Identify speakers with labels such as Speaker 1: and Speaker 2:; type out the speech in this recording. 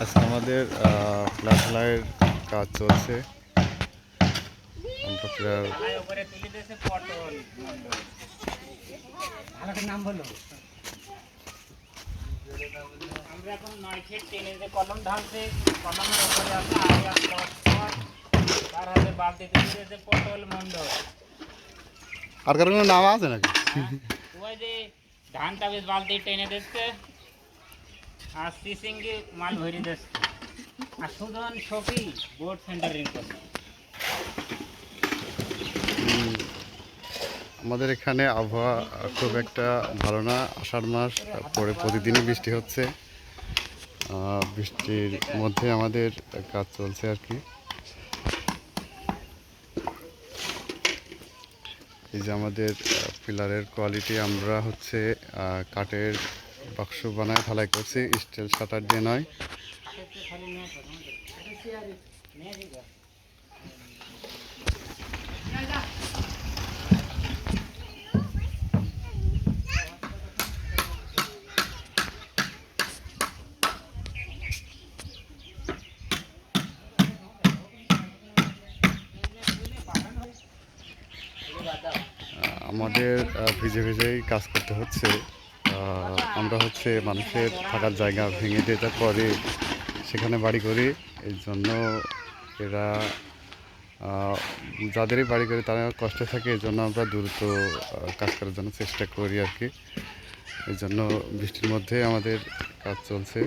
Speaker 1: আজকে আমাদের ফ্ল্যাট ঢালাইয়ের কাজ চলছে। আমরা প্রায়
Speaker 2: আমরা এখন 9 ফিট 3 ইঞ্চি কলম ঢালছি। কলমের উপরে আছে আড়িয়া প্লট তার হাতে বালতিতে দিয়েছে পটল মন্ডল।
Speaker 1: আর কারো কোনো নাম আছে নাকি?
Speaker 2: ওই যে ধান তাবিজ বালতি টেনে দিচ্ছে আর সিসিঙ্গি মাল ভরে দিচ্ছে আর সুজন সখী বোর্ড সেন্টারিং করছে।
Speaker 1: আমাদের এখানে আবহাওয়া খুব একটা ভালো না। আষাঢ় মাস পরে প্রতিদিনই বৃষ্টি হচ্ছে। বৃষ্টির মধ্যে আমাদের কাজ চলছে আর কি। এই যে আমাদের পিলারের কোয়ালিটি, আমরা হচ্ছে কাঠের বাক্স বানায় ঢালাই করছি, স্টিল শাটার দিয়ে নয়। আমাদের ভিজে ভিজেই কাজ করতে হচ্ছে। আমরা হচ্ছে মানুষের থাকার জায়গা ভেঙে দিয়ে পরে সেখানে বাড়ি করি। এই জন্য এরা যাদেরই বাড়ি করি তারা কষ্টে থাকে, এই জন্য আমরা দ্রুত কাজ করার জন্য চেষ্টা করি আর কি। এই জন্য বৃষ্টির মধ্যে আমাদের কাজ চলছে।